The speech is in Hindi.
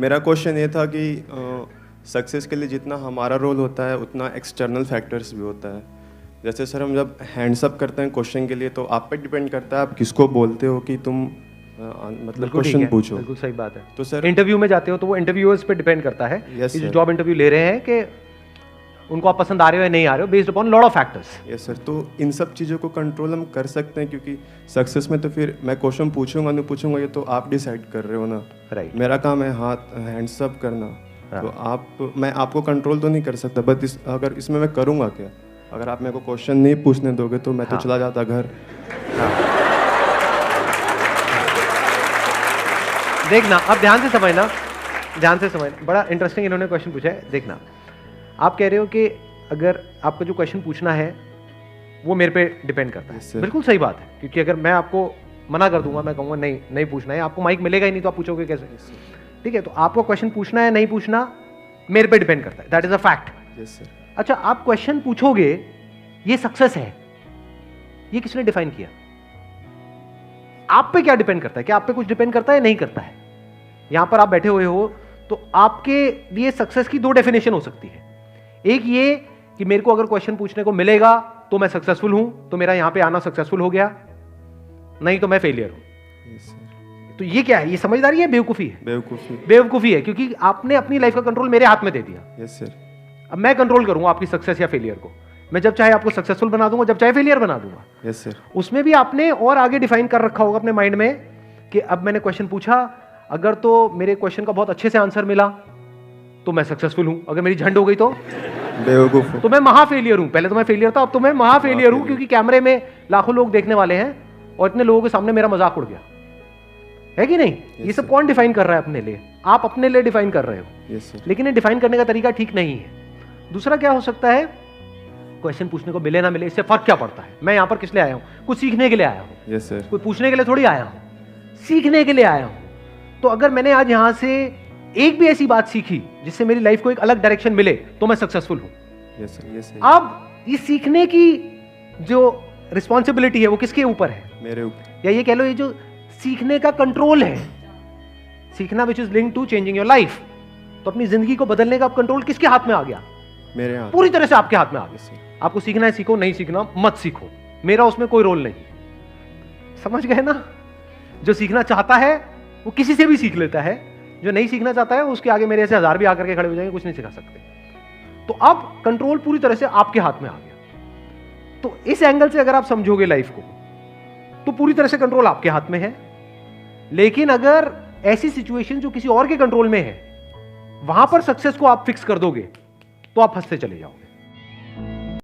मेरा क्वेश्चन ये था कि सक्सेस के लिए जितना हमारा रोल होता है उतना एक्सटर्नल फैक्टर्स भी होता है। जैसे सर हम जब हैंड्स अप करते हैं क्वेश्चन के लिए तो आप पे डिपेंड करता है आप किसको बोलते हो कि तुम मतलब क्वेश्चन पूछो। बिल्कुल सही बात है। तो सर इंटरव्यू में जाते हो तो वो इंटरव्यूअर्स पे डिपेंड करता है Yes, कि जो sir. जॉब इंटरव्यू ले रहे हैं कि उनको आप पसंद आ रहे हो या नहीं आ रहे हो, based upon lot of factors. Yes sir, तो इन सब चीज़ों को कंट्रोल हम कर सकते हैं क्योंकि सक्सेस में तो फिर मैं क्वेश्चन पूछूंगा नहीं पूछूंगा ये तो आप डिसाइड कर रहे हो ना। राइट। मेरा काम है हाथ हैंड्स अप करना। तो मैं आपको कंट्रोल तो नहीं कर सकता, बट अगर इसमें मैं करूँगा क्या? अगर आप मेरे को क्वेश्चन नहीं पूछने दोगे तो मैं तो चला जाता घर। देखना, अब ध्यान से समझना, बड़ा इंटरेस्टिंग इन्होंने क्वेश्चन पूछा है। देखना, आप कह रहे हो कि अगर आपको जो क्वेश्चन पूछना है वो मेरे पे डिपेंड करता है। बिल्कुल सही बात है, क्योंकि अगर मैं आपको मना कर दूंगा, मैं कहूँगा नहीं पूछना है, आपको माइक मिलेगा ही नहीं तो आप पूछोगे कैसे? ठीक है, तो आपको क्वेश्चन पूछना है नहीं पूछना मेरे पे डिपेंड करता है, दैट इज अ फैक्ट। अच्छा, आप क्वेश्चन पूछोगे, ये सक्सेस है, ये किसने डिफाइन किया? आप पे क्या डिपेंड करता है? क्या आप पे कुछ डिपेंड करता है नहीं करता है? यहां पर आप बैठे हुए हो तो आपके लिए सक्सेस की दो डेफिनेशन हो सकती है। एक ये कि मेरे को अगर क्वेश्चन पूछने को मिलेगा तो मैं सक्सेसफुल हूं, तो मेरा यहां पे आना सक्सेसफुल हो गया, नहीं तो मैं फेलियर हूं। तो ये क्या है? ये समझदारी है, बेवकूफी है? बेवकूफी है, क्योंकि आपने अपनी लाइफ का कंट्रोल मेरे हाथ में दे दिया। Yes sir. अब मैं कंट्रोल करूंगा आपकी सक्सेस या फेलियर को। मैं जब चाहे आपको सक्सेसफुल बना दूंगा, जब चाहे फेलियर बना दूंगा। Yes sir. उसमें भी आपने और आगे डिफाइन कर रखा होगा अपने माइंड में कि अब मैंने क्वेश्चन पूछा, अगर तो मेरे क्वेश्चन का बहुत अच्छे से आंसर मिला तो मैं सक्सेसफुल हूं, अगर मेरी झंड हो गई तो बेवकूफ तो मैं महा फेलियर हूं। पहले तो मैं फेलियर था, अब तो मैं महा फेलियर हूं, क्योंकि कैमरे में लाखों लोग देखने वाले हैं और इतने लोगों के सामने मेरा मजाक उड़ गया है कि नहीं? ये सब कौन डिफाइन कर रहा है अपने लिए? आप अपने लिए डिफाइन कर रहे हो। लेकिन ये डिफाइन करने का तरीका ठीक नहीं है। दूसरा क्या हो सकता है, क्वेश्चन पूछने को मिले ना मिले इससे फर्क क्या पड़ता है? मैं यहां पर किस लिए आया हूं? कुछ सीखने के लिए आया हूं। Yes sir. कोई पूछने के लिए थोड़ी आया हूं, सीखने के लिए आया हूं। तो अगर मैंने आज यहां से एक भी ऐसी बात सीखी जिससे मेरी लाइफ को एक अलग डायरेक्शन मिले तो मैं सक्सेसफुल हूं। Yes sir. यस। अब ये सीखने की जो रिस्पॉन्सिबिलिटी है वो किसके ऊपर है? मेरे ऊपर। या ये कह लो, ये जो सीखने का कंट्रोल है, सीखना which is linked to changing your life, तो अपनी जिंदगी को बदलने का कंट्रोल किसके हाथ में आ गया? मेरे हाथ। पूरी तरह से आपके हाथ में आ गया। आपको सीखना है सीखो, नहीं सीखना मत सीखो, मेरा उसमें कोई रोल नहीं। समझ गए ना? जो सीखना चाहता है वो किसी से भी सीख लेता है, जो नहीं सीखना चाहता है उसके आगे मेरे ऐसे 1000 भी आकर के खड़े हो जाएंगे, कुछ नहीं सिखा सकते। तो अब कंट्रोल पूरी तरह से आपके हाथ में आ गया। तो इस एंगल से अगर आप समझोगे लाइफ को, तो पूरी तरह से कंट्रोल आपके हाथ में है। लेकिन अगर ऐसी सिचुएशन जो किसी और के कंट्रोल में है, वहां पर सक्सेस को आप फिक्स कर दोगे तो आप फंसते चले जाओगे।